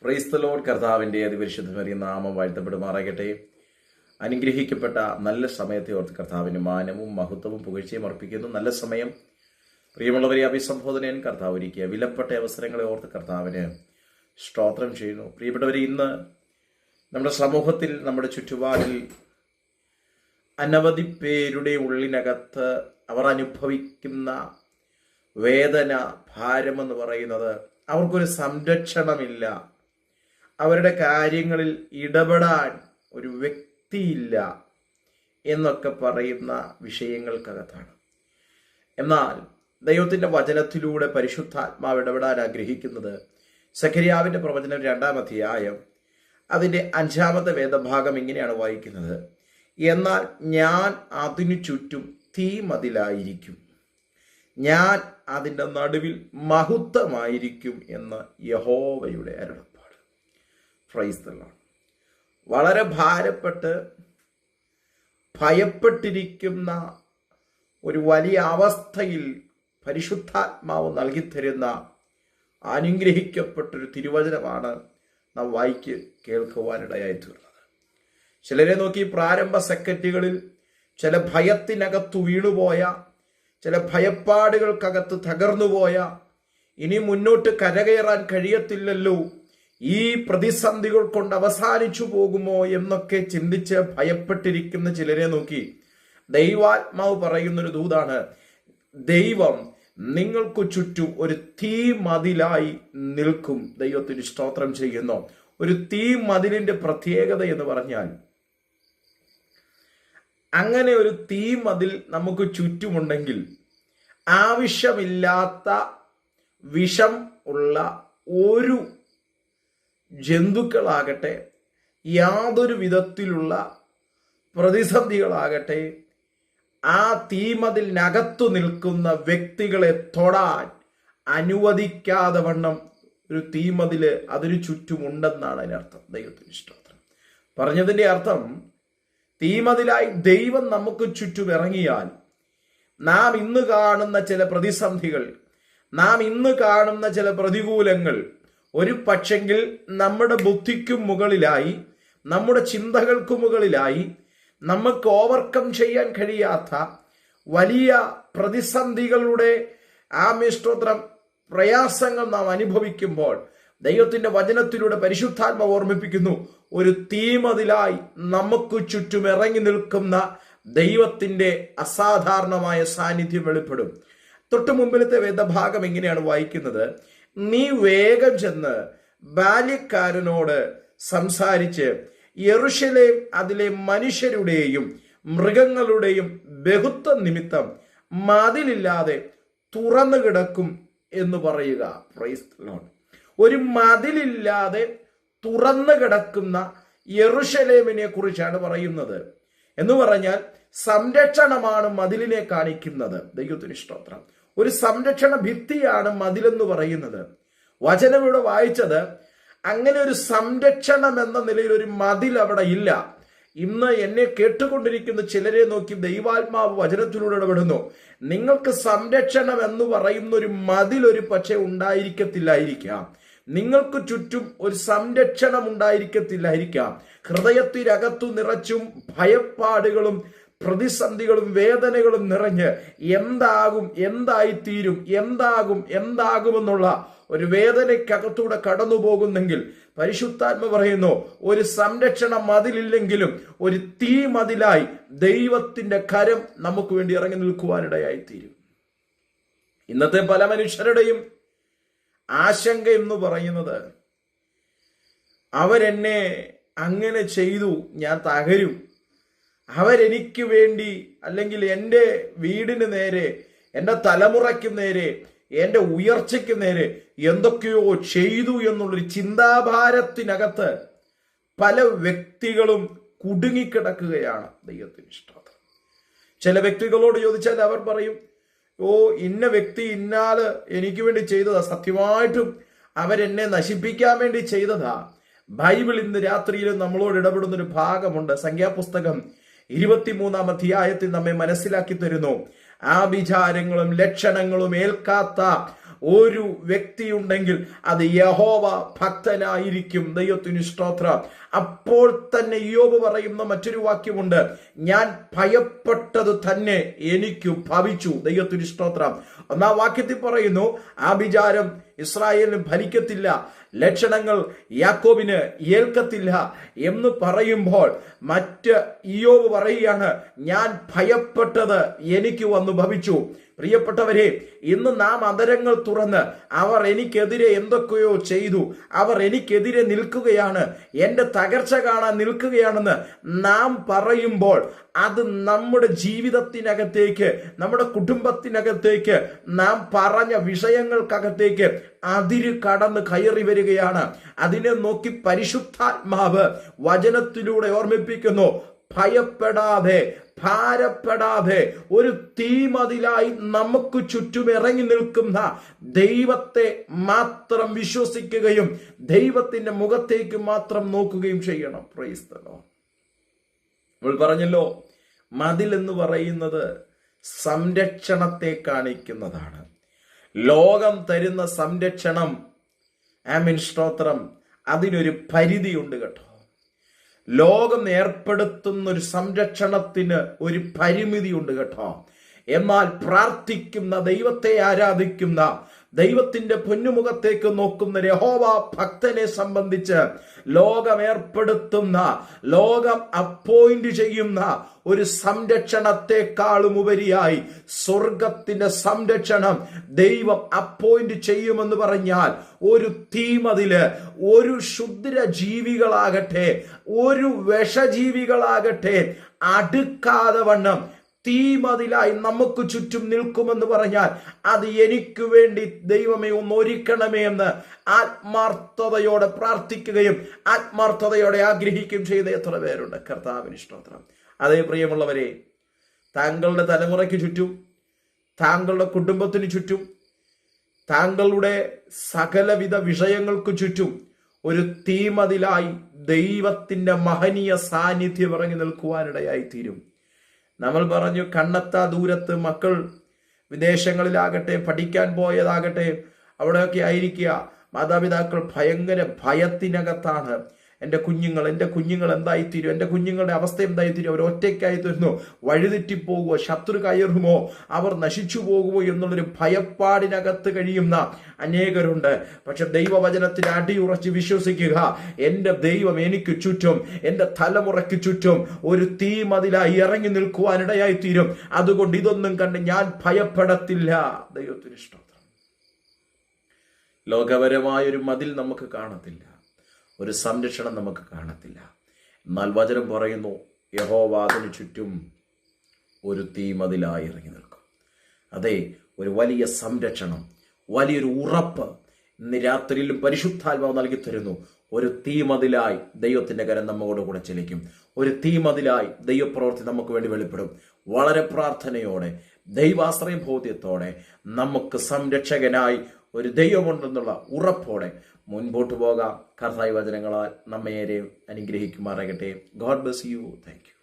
Praise the Lord. കർത്താവിൻ്റെ അതിപരിശുദ്ധമേറിയ നാമം വാഴ്ത്തപ്പെടുമാറാകട്ടെ. അനുഗ്രഹിക്കപ്പെട്ട നല്ല സമയത്തെ ഓർത്ത് കർത്താവിന് മാനവും മഹത്വവും പുകഴ്ചയും അർപ്പിക്കുന്നു. നല്ല സമയം പ്രിയമുള്ളവരെ അഭിസംബോധനയും കർത്താവ് ഒരുക്കിയ വിലപ്പെട്ട അവസരങ്ങളെ ഓർത്ത് കർത്താവിന് സ്തോത്രം ചെയ്യുന്നു. പ്രിയപ്പെട്ടവരെ, ഇന്ന് നമ്മുടെ സമൂഹത്തിൽ, നമ്മുടെ ചുറ്റുപാടിൽ അനവധി പേരുടെ ഉള്ളിനകത്ത് അവർ അനുഭവിക്കുന്ന വേദന, ഭാരമെന്ന് പറയുന്നത് അവർക്കൊരു സംരക്ഷണമില്ല, അവരുടെ കാര്യങ്ങളിൽ ഇടപെടാൻ ഒരു വ്യക്തിയില്ല എന്നൊക്കെ പറയുന്ന വിഷയങ്ങൾക്കകത്താണ്. എന്നാൽ ദൈവത്തിൻ്റെ വചനത്തിലൂടെ പരിശുദ്ധാത്മാവ് ഇടപെടാൻ ആഗ്രഹിക്കുന്നത് സഖരിയാവിൻ്റെ പ്രവചനം 2-ാം അധ്യായം അതിൻ്റെ 5-ാമത്തെ വേദഭാഗം ഇങ്ങനെയാണ് വായിക്കുന്നത്: എന്നാൽ ഞാൻ അതിനു ചുറ്റും തീമതിലായിരിക്കും, ഞാൻ അതിൻ്റെ നടുവിൽ മഹത്വമായിരിക്കും എന്ന് യഹോവയുടെ അരുളപ്പാട്. Praise the Lord. വളരെ ഭാരപ്പെട്ട് ഭയപ്പെട്ടിരിക്കുന്ന ഒരു വലിയ അവസ്ഥയിൽ പരിശുദ്ധാത്മാവ് നൽകിത്തരുന്ന അനുഗ്രഹിക്കപ്പെട്ടൊരു തിരുവചനമാണ് നാം കേൾക്കുവാനിടയായി തീർന്നത്. ചിലരെ നോക്കി പ്രാരംഭ സെക്കൻഡുകളിൽ ചില ഭയത്തിനകത്തു വീണുപോയ, ചില ഭയപ്പാടുകൾക്കകത്ത് തകർന്നുപോയ, ഇനി മുന്നോട്ട് കരകയറാൻ കഴിയത്തില്ലല്ലോ, ഈ പ്രതിസന്ധികൾ കൊണ്ട് അവസാനിച്ചു പോകുമോ എന്നൊക്കെ ചിന്തിച്ച് ഭയപ്പെട്ടിരിക്കുന്ന ചിലരെ നോക്കി ദൈവാത്മാവ് പറയുന്നൊരു ദൂതാണ്: ദൈവം നിങ്ങൾക്ക് ചുറ്റും ഒരു തീ മതിലായി നിൽക്കും. ദൈവത്തിന് സ്തോത്രം ചെയ്യുന്നു. ഒരു തീ മതിലിന്റെ പ്രത്യേകത എന്ന് പറഞ്ഞാൽ, അങ്ങനെ ഒരു തീ മതിൽ നമുക്ക് ചുറ്റുമുണ്ടെങ്കിൽ ആവശ്യമില്ലാത്ത വിഷം ഉള്ള ഒരു ജന്തുക്കളാകട്ടെ, യാതൊരു വിധത്തിലുള്ള പ്രതിസന്ധികളാകട്ടെ, ആ തീമതിലിനകത്തു നിൽക്കുന്ന വ്യക്തികളെ തൊടാൻ അനുവദിക്കാതെ വണ്ണം ഒരു തീമതില് അതിനു ചുറ്റുമുണ്ടെന്നാണ് അതിനർത്ഥം. ദൈവത്തിന് സ്തോത്രം. പറഞ്ഞതിൻ്റെ അർത്ഥം, തീമതിലായി ദൈവം നമുക്ക് ചുറ്റും ഇറങ്ങിയാൽ നാം ഇന്ന് കാണുന്ന ചില പ്രതിസന്ധികൾ, നാം ഇന്ന് കാണുന്ന ചില പ്രതികൂലങ്ങൾ ഒരു പക്ഷെങ്കിൽ നമ്മുടെ ബുദ്ധിക്കും മുകളിലായി, നമ്മുടെ ചിന്തകൾക്ക് മുകളിലായി നമുക്ക് ഓവർകം ചെയ്യാൻ കഴിയാത്ത വലിയ പ്രതിസന്ധികളുടെ സ്തോത്രം പ്രയാസങ്ങൾ നാം അനുഭവിക്കുമ്പോൾ ദൈവത്തിന്റെ വചനത്തിലൂടെ പരിശുദ്ധാത്മാവ് ഓർമ്മിപ്പിക്കുന്നു: ഒരു തീമതിലായി നമുക്ക് ചുറ്റും ഇറങ്ങി നിൽക്കുന്ന ദൈവത്തിന്റെ അസാധാരണമായ സാന്നിധ്യം വെളിപ്പെടും. തൊട്ടു മുമ്പിലത്തെ വേദഭാഗം എങ്ങനെയാണ് വായിക്കുന്നത്: നീ വേഗം ചെന്ന് ബാല്യക്കാരനോട് സംസാരിച്ച് യെരൂശലേം അതിലെ മനുഷ്യരുടെയും മൃഗങ്ങളുടെയും ബഹുത്വം നിമിത്തം മതിലില്ലാതെ തുറന്നു കിടക്കും എന്ന് പറയുക. Praise the Lord. ഒരു മതിലില്ലാതെ തുറന്നു കിടക്കുന്ന യെരൂശലേമിനെ കുറിച്ചാണ് പറയുന്നത്. എന്ന് പറഞ്ഞാൽ സംരക്ഷണമാണ് മതിലിനെ കാണിക്കുന്നത്. ദൈവത്തിന് സ്തോത്രം. ഒരു സംരക്ഷണ ഭിത്തിയാണ് മതിലെന്ന് പറയുന്നത്. വചനം ഇവിടെ വായിച്ചത് അങ്ങനെ ഒരു സംരക്ഷണം എന്ന നിലയിൽ ഒരു മതിൽ അവിടെ ഇല്ല. ഇന്ന് എന്നെ കേട്ടുകൊണ്ടിരിക്കുന്ന ചിലരെ നോക്കി ദൈവാത്മാവ് വചനത്തിലൂടെ ഇടപെടുന്നു: നിങ്ങൾക്ക് സംരക്ഷണം എന്ന് പറയുന്ന ഒരു മതിൽ ഒരു പക്ഷേ ഉണ്ടായിരിക്കത്തില്ലായിരിക്കാം, നിങ്ങൾക്ക് ചുറ്റും ഒരു സംരക്ഷണം ഉണ്ടായിരിക്കത്തില്ലായിരിക്കാം. ഹൃദയത്തിനകത്തു നിറച്ചും ഭയപ്പാടുകളും പ്രതിസന്ധികളും വേദനകളും നിറഞ്ഞ് എന്താകുമെന്നുള്ള ഒരു വേദനയ്ക്കകത്തൂടെ കടന്നു പോകുന്നെങ്കിൽ പരിശുദ്ധാത്മ പറയുന്നു: ഒരു സംരക്ഷണ മതിലില്ലെങ്കിലും ഒരു തീ മതിലായി ദൈവത്തിന്റെ കരം നമുക്ക് വേണ്ടി ഇറങ്ങി നിൽക്കുവാനിടയായിത്തീരും. ഇന്നത്തെ പല മനുഷ്യരുടെയും ആശങ്ക എന്ന് പറയുന്നത്, അവരെന്നെ അങ്ങനെ ചെയ്തു, ഞാൻ തകരും, അവരെനിക്ക് വേണ്ടി, അല്ലെങ്കിൽ എൻ്റെ വീടിന് നേരെ, എൻ്റെ തലമുറയ്ക്ക് നേരെ, എൻ്റെ ഉയർച്ചയ്ക്ക് നേരെ എന്തൊക്കെയോ ചെയ്തു എന്നുള്ളൊരു ചിന്താഭാരത്തിനകത്ത് പല വ്യക്തികളും കുടുങ്ങിക്കിടക്കുകയാണ്. ദൈവത്തിന് ഇഷ്ടം. ചില വ്യക്തികളോട് ചോദിച്ചാൽ അവർ പറയും: ഇന്ന വ്യക്തി ഇന്നാല് എനിക്ക് വേണ്ടി ചെയ്തതാ, സത്യമായിട്ടും അവരെന്നെ നശിപ്പിക്കാൻ വേണ്ടി ചെയ്തതാ. ബൈബിൾ ഇന്ന് രാത്രിയിലും നമ്മളോട് ഇടപെടുന്നൊരു ഭാഗമുണ്ട്. സംഖ്യാപുസ്തകം 23-ാം അധ്യായത്തിൽ നമ്മെ മനസ്സിലാക്കി തരുന്നു: ആഭിചാരങ്ങളും ലക്ഷണങ്ങളും ഏൽക്കാത്ത ഒരു വ്യക്തിയുണ്ടെങ്കിൽ അത് യഹോവ ഭക്തനായിരിക്കും. ദൈവത്തിന് സ്തോത്രം. അപ്പോൾ തന്നെ ഇയ്യോബ് പറയുന്ന മറ്റൊരു വാക്യമുണ്ട്, ഞാൻ ഭയപ്പെട്ടത് തന്നെ എനിക്ക് ഭവിച്ചു. ദൈവത്തിന് സ്തോത്രം. ഒന്നാം വാക്യത്തിൽ പറയുന്നു, ആ വിചാരം ഇസ്രായേലിന് ഫലിക്കത്തില്ല, ലക്ഷണങ്ങൾ യാക്കോബിന് ഏൽക്കത്തില്ല എന്ന് പറയുമ്പോൾ മറ്റ് ഇയ്യോബ് പറയുകയാണ്, ഞാൻ ഭയപ്പെട്ടത് എനിക്ക് വന്നു ഭവിച്ചു. പ്രിയപ്പെട്ടവരെ, ഇന്ന് നാം അധരങ്ങൾ തുറന്ന് അവർ എനിക്കെതിരെ എന്തൊക്കെയോ ചെയ്തു, അവർ എനിക്കെതിരെ നിൽക്കുകയാണ്, എൻ്റെ തകർച്ച കാണാൻ നിൽക്കുകയാണെന്ന് നാം പറയുമ്പോൾ അത് നമ്മുടെ ജീവിതത്തിനകത്തേക്ക്, നമ്മുടെ കുടുംബത്തിനകത്തേക്ക്, നാം പറഞ്ഞ വിഷയങ്ങൾക്കകത്തേക്ക് അതിര് കടന്ന് കയറി വരികയാണ്. അതിനെ നോക്കി പരിശുദ്ധാത്മാവ് വചനത്തിലൂടെ ഓർമ്മിപ്പിക്കുന്നു, ഭയപ്പെടാതെ, ഭാരപ്പെടാതെ, ഒരു തീമതിലായി നമുക്ക് ചുറ്റും ഇറങ്ങി നിൽക്കുന്ന ദൈവത്തെ മാത്രം വിശ്വസിക്കുകയും ദൈവത്തിന്റെ മുഖത്തേക്ക് മാത്രം നോക്കുകയും ചെയ്യണം. Praise the Lord. നമ്മൾ പറഞ്ഞല്ലോ, മതിൽ എന്ന് പറയുന്നത് സംരക്ഷണത്തെ കാണിക്കുന്നതാണ്. ലോകം തരുന്ന സംരക്ഷണം, ആമേൻ, സ്തോത്രം, അതിനൊരു പരിധിയുണ്ട് കേട്ടോ. ലോകം ഏർപ്പെടുത്തുന്ന ഒരു സംരക്ഷണത്തിന് ഒരു പരിമിതിയുണ്ട് കേട്ടോ. എന്നാൽ പ്രാർത്ഥിക്കുന്ന, ദൈവത്തെ ആരാധിക്കുന്ന, ദൈവത്തിന്റെ പൊന്നുമുഖത്തേക്ക് നോക്കുന്ന യഹോവ ഭക്തനെ സംബന്ധിച്ച് ലോകം ഏർപ്പെടുത്തുന്ന, ലോകം അപ്പോയിന്റ് ചെയ്യുന്ന ഒരു സംരക്ഷണത്തെക്കാളും ഉപരിയായി സ്വർഗത്തിന്റെ സംരക്ഷണം ദൈവം അപ്പോയിന്റ് ചെയ്യുമെന്ന് പറഞ്ഞാൽ, ഒരു തീമതില് ഒരു ക്ഷുദ്ര ജീവികളാകട്ടെ, ഒരു വിഷജീവികളാകട്ടെ അടുക്കാതെ വണ്ണം തീമതിലായി നമുക്ക് ചുറ്റും നിൽക്കുമെന്ന് പറഞ്ഞാൽ, അത് എനിക്ക് വേണ്ടി ദൈവമേ ഒന്ന് ഒരുക്കണമേ എന്ന് ആത്മാർത്ഥതയോടെ പ്രാർത്ഥിക്കുകയും ആത്മാർത്ഥതയോടെ ആഗ്രഹിക്കുകയും ചെയ്ത എത്ര പേരുണ്ട്. കർത്താവിന് സ്തോത്രം. അതേ പ്രിയമുള്ളവരെ, താങ്കളുടെ തലമുറയ്ക്ക് ചുറ്റും, താങ്കളുടെ കുടുംബത്തിന് ചുറ്റും, താങ്കളുടെ സകലവിധ വിഷയങ്ങൾക്ക് ചുറ്റും ഒരു തീമതിലായി ദൈവത്തിന്റെ മഹനീയ സാന്നിധ്യം ഇറങ്ങി നിൽക്കുവാനിടയായി തീരും. നമ്മൾ പറഞ്ഞു, കണ്ണെത്താ ദൂരത്ത് മക്കൾ വിദേശങ്ങളിലാകട്ടെ, പഠിക്കാൻ പോയതാകട്ടെ, അവിടെയൊക്കെ ആയിരിക്കുക, മാതാപിതാക്കൾ ഭയങ്കര ഭയത്തിനകത്താണ്. എൻ്റെ കുഞ്ഞുങ്ങൾ എന്തായിത്തീരും, എൻ്റെ കുഞ്ഞുങ്ങളുടെ അവസ്ഥ എന്തായിത്തീരും, അവർ ഒറ്റയ്ക്കായി തീരുന്നു, വഴിതെറ്റിപ്പോകുമോ, ശത്രു കയറുമോ, അവർ നശിച്ചു പോകുമോ എന്നുള്ളൊരു ഭയപ്പാടിനകത്ത് കഴിയുന്ന അനേകരുണ്ട്. പക്ഷെ ദൈവവചനത്തിൽ അടിയുറച്ച് വിശ്വസിക്കുക, എൻ്റെ ദൈവം എനിക്ക് ചുറ്റും, എൻ്റെ തലമുറയ്ക്ക് ചുറ്റും ഒരു തീമതിലായി ഇറങ്ങി നിൽക്കുവാനിടയായി തീരും. അതുകൊണ്ട് ഇതൊന്നും കണ്ട് ഞാൻ ഭയപ്പെടത്തില്ല. ദൈവത്തിന് സ്തോത്രം. ലോകപരമായൊരു മതിൽ നമുക്ക് കാണത്തില്ല, ഒരു സംരക്ഷണം നമുക്ക് കാണത്തില്ല. എന്നാൽ വചനം പറയുന്നു, യഹോവ അതിനു ചുറ്റും ഒരു തീമതിലായി ഇറങ്ങി നിൽക്കും. അതെ, ഒരു വലിയ സംരക്ഷണം, വലിയൊരു ഉറപ്പ് ഇന്ന് രാത്രിയിലും പരിശുദ്ധാത്മാവ് നൽകി തരുന്നു. ഒരു തീമതിലായി ദൈവത്തിന്റെ കരം നമ്മോട് കൂടെ ചലിക്കും. ഒരു തീമതിലായി ദൈവപ്രവൃത്തി നമുക്ക് വേണ്ടി വെളിപ്പെടും. വളരെ പ്രാർത്ഥനയോടെ, ദൈവാശ്രയ ബോധ്യത്തോടെ, നമുക്ക് സംരക്ഷകനായി ഒരു ദൈവമുണ്ടെന്നുള്ള ഉറപ്പോടെ മുൻപോട്ട് പോകാം. കർത്താവ് വചനങ്ങളാൽ നമ്മയേരെയും അനുഗ്രഹിക്കുമാറാകട്ടെ. God bless you. Thank you.